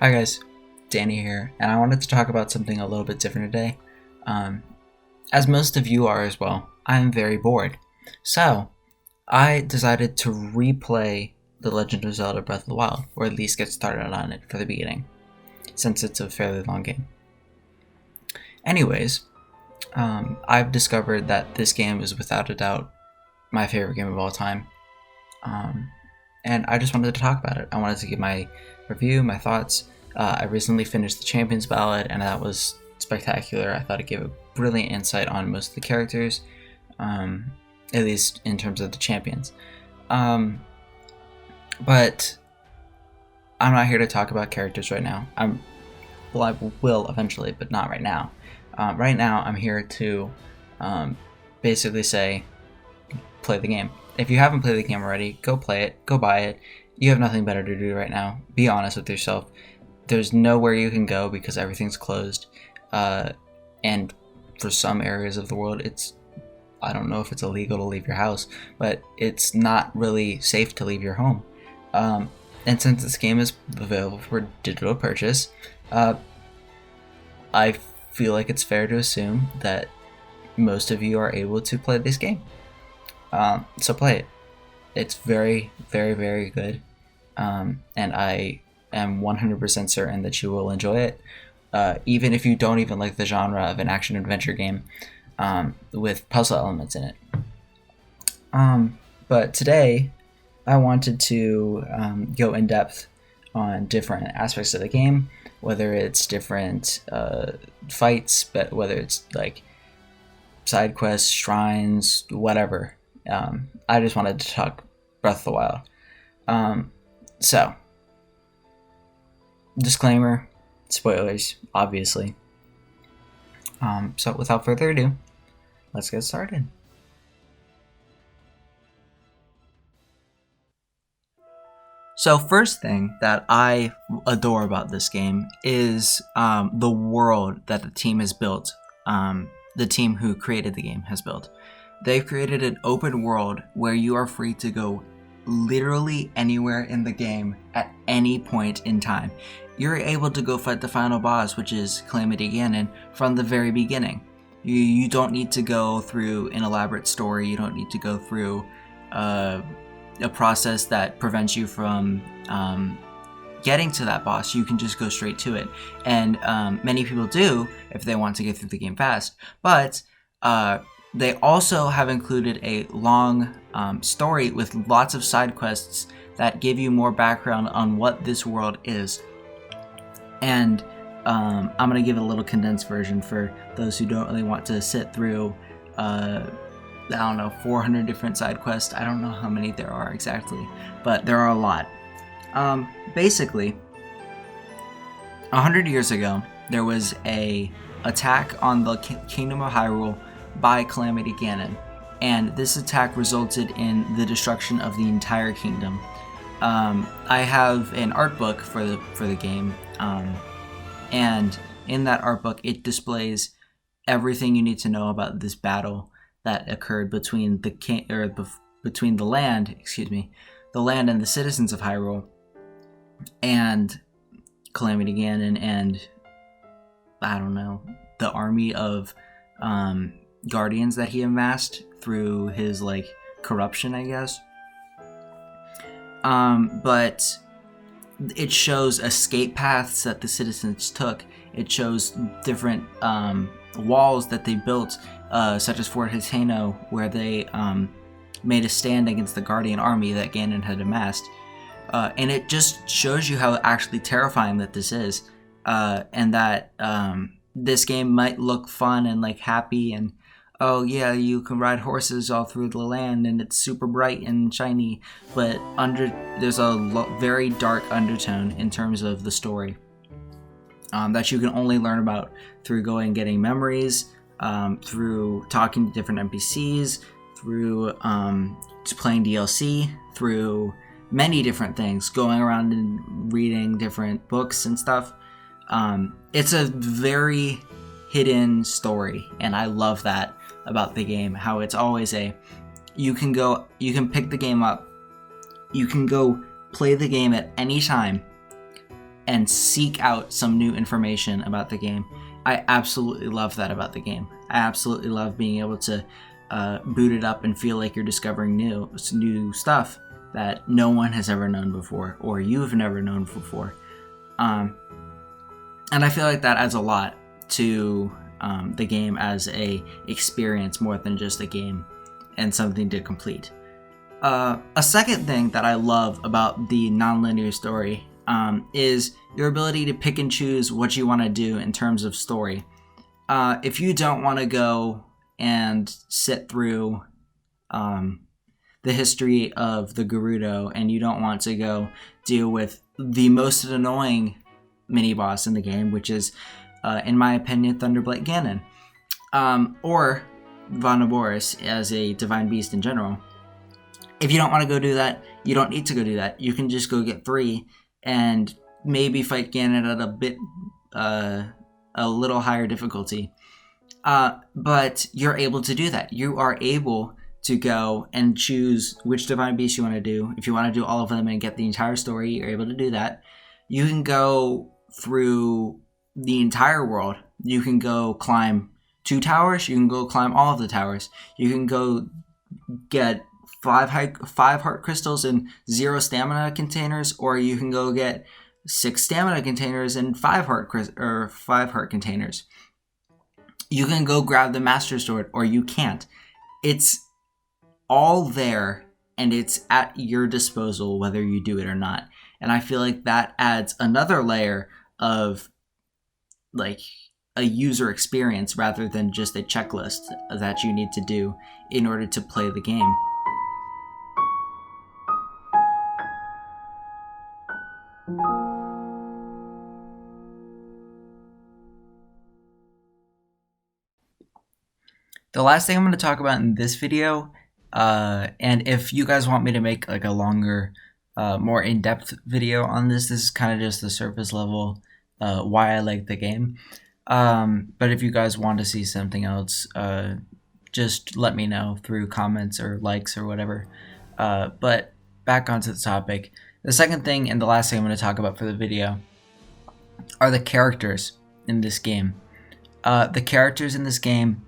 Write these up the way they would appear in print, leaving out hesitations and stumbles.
Hi guys, Danny here, and I wanted to talk about something a little bit different today. Um, as most of you are as well, I'm very bored. So, I decided to replay The Legend of Zelda Breath of the Wild, or at least get started on it for the beginning, since it's a fairly long game. Anyways, I've discovered that this game is without a doubt my favorite game of all time. Um, and I just wanted to talk about it. I wanted to give my review, my thoughts. I recently finished the Champions Ballad, and that was spectacular. I thought it gave a brilliant insight on most of the characters, um, at least in terms of the champions. But I'm not here to talk about characters right now. I will eventually, but not right now. Right now, I'm here to basically say, play the game. If you haven't played the game already, go play it, go buy it. You have nothing better to do right now. Be honest with yourself. There's nowhere you can go because everything's closed. And for some areas of the world, I don't know if it's illegal to leave your house, but it's not really safe to leave your home. And since this game is available for digital purchase, I feel like it's fair to assume that most of you are able to play this game. So play it. It's very, very, very good. And I am 100% certain that you will enjoy it, even if you don't even like the genre of an action-adventure game with puzzle elements in it. But today, I wanted to go in depth on different aspects of the game, whether it's different fights, but whether it's like side quests, shrines, whatever. I just wanted to talk Breath of the Wild. So, disclaimer, spoilers, obviously. So without further ado, let's get started. So first thing that I adore about this game is the world that the team has built. The team who created the game has built. They've created an open world where you are free to go literally anywhere in the game at any point in time. You're able to go fight the final boss, which is Calamity Ganon, from the very beginning. You don't need to go through an elaborate story. You don't need to go through a process that prevents you from getting to that boss. You can just go straight to it. And many people do if they want to get through the game fast. But they also have included a long story with lots of side quests that give you more background on what this world is. And I'm going to give a little condensed version for those who don't really want to sit through, 400 different side quests. I don't know how many there are exactly, but there are a lot. Basically, 100 years ago, there was a attack on the Kingdom of Hyrule by Calamity Ganon, and this attack resulted in the destruction of the entire kingdom. I have an art book for the game, and in that art book, it displays everything you need to know about this battle that occurred between between the land and the citizens of Hyrule, and Calamity Ganon, and the army of guardians that he amassed through his corruption, I guess. But it shows escape paths that the citizens took. It shows different walls that they built, such as Fort Hitano, where they made a stand against the Guardian army that Ganon had amassed. And it just shows you how actually terrifying that this is, and that this game might look fun and happy, and oh yeah, you can ride horses all through the land and it's super bright and shiny, but there's a very dark undertone in terms of the story that you can only learn about through going and getting memories, through talking to different NPCs, through playing DLC, through many different things, going around and reading different books and stuff. It's a very hidden story, and I love that about the game, how it's always you can pick the game up, you can go play the game at any time, and seek out some new information about the game. I absolutely love that about the game. I absolutely love being able to boot it up and feel like you're discovering new stuff that no one has ever known before, or you've never known before. And I feel like that adds a lot to the game as a experience more than just a game and something to complete. A second thing that I love about the non-linear story is your ability to pick and choose what you want to do in terms of story. If you don't want to go and sit through the history of the Gerudo, and you don't want to go deal with the most annoying mini-boss in the game, which is, in my opinion, Thunderblight Ganon, or Von Naboris as a divine beast in general. If you don't want to go do that, you don't need to go do that. You can just go get 3 and maybe fight Ganon at a little higher difficulty. But you're able to do that. You are able to go and choose which divine beast you want to do. If you want to do all of them and get the entire story, you're able to do that. You can go through the entire world. You can go climb 2 towers. You can go climb all of the towers. You can go get 5 heart crystals and 0 stamina containers, or you can go get 6 stamina containers and 5 heart containers. You can go grab the Master Sword, or you can't. It's all there, and it's at your disposal whether you do it or not. And I feel like that adds another layer of like a user experience rather than just a checklist that you need to do in order to play the game. The last thing I'm going to talk about in this video, and if you guys want me to make like a longer, more in-depth video on this is kind of just the surface level, why I like the game. But if you guys want to see something else, just let me know through comments or likes or whatever. But back onto the topic. The second thing and the last thing I'm going to talk about for the video are the characters in this game. The characters in this game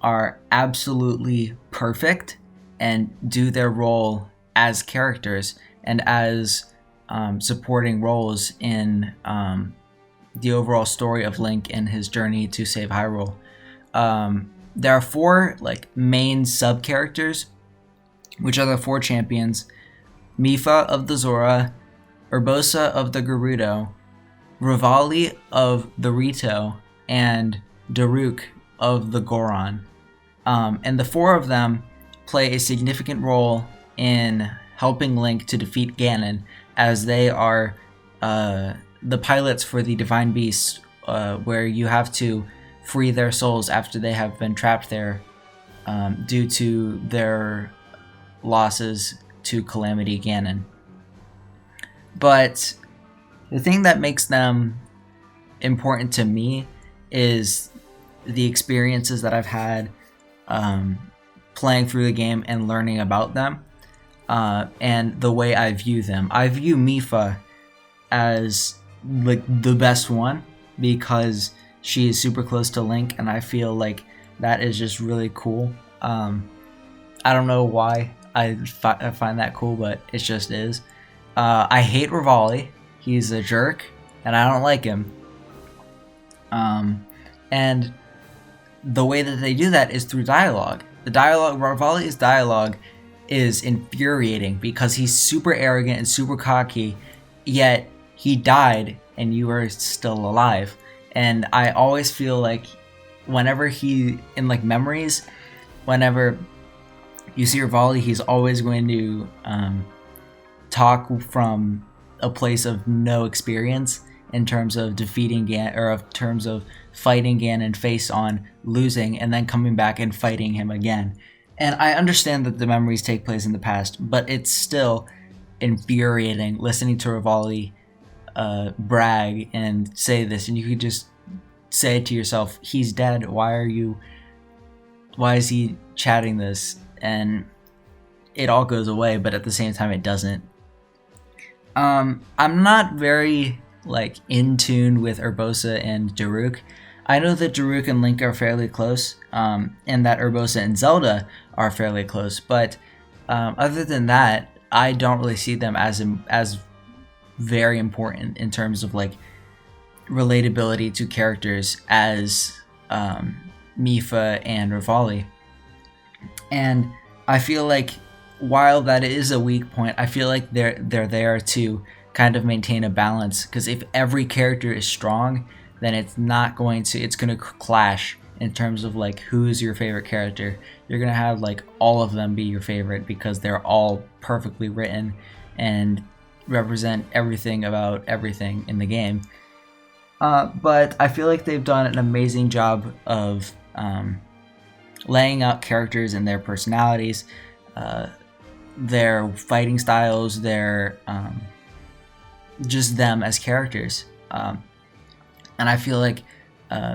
are absolutely perfect and do their role as characters and as supporting roles in the overall story of Link and his journey to save Hyrule. There are 4 like main sub characters, which are the 4 champions: Mipha of the Zora, Urbosa of the Gerudo, Revali of the Rito, and Daruk of the Goron. And the 4 of them play a significant role in helping Link to defeat Ganon, as they are the pilots for the Divine Beasts, where you have to free their souls after they have been trapped there due to their losses to Calamity Ganon. But the thing that makes them important to me is the experiences that I've had playing through the game and learning about them, and the way I view them. I view Mipha as like the best one because she is super close to Link, and I feel like that is just really cool. I don't know why I find that cool, but it just is. I hate Revali. He's a jerk, and I don't like him. And the way that they do that is through dialogue. Revali's dialogue is infuriating because he's super arrogant and super cocky, yet he died and you are still alive. And I always feel like whenever he, in like memories, whenever you see Revali, he's always going to talk from a place of no experience in terms of defeating Ganon, or of terms of fighting Ganon face on, losing, and then coming back and fighting him again. And I understand that the memories take place in the past, but it's still infuriating listening to Revali brag and say this, and you could just say to yourself, he's dead, why is he chatting this? And it all goes away, but at the same time it doesn't. I'm not very like in tune with Urbosa and Daruk. I know that Daruk and Link are fairly close, and that Urbosa and Zelda are fairly close, but other than that, I don't really see them as very important in terms of like relatability to characters as Mipha and Revali. And I feel like while that is a weak point, I feel like they're there to kind of maintain a balance, because if every character is strong, then it's going to clash in terms of like who's your favorite character. You're going to have like all of them be your favorite because they're all perfectly written and represent everything about everything in the game. But I feel like they've done an amazing job of laying out characters and their personalities, their fighting styles, their just them as characters. And I feel like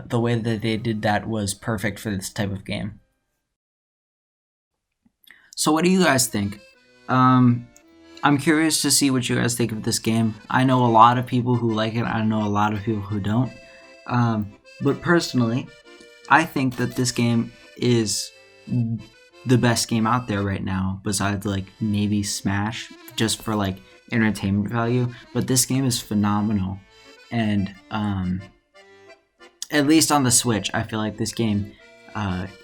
the way that they did that was perfect for this type of game. So what do you guys think? I'm curious to see what you guys think of this game. I know a lot of people who like it. I know a lot of people who don't. But personally, I think that this game is the best game out there right now, besides like maybe Smash, just for like entertainment value. But this game is phenomenal. And at least on the Switch, I feel like this game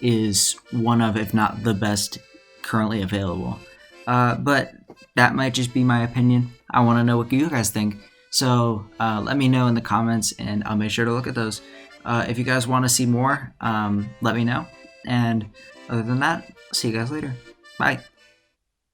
is one of, if not the best currently available. But that might just be my opinion. I want to know what you guys think. So let me know in the comments, and I'll make sure to look at those. If you guys want to see more, let me know. And other than that, see you guys later. Bye.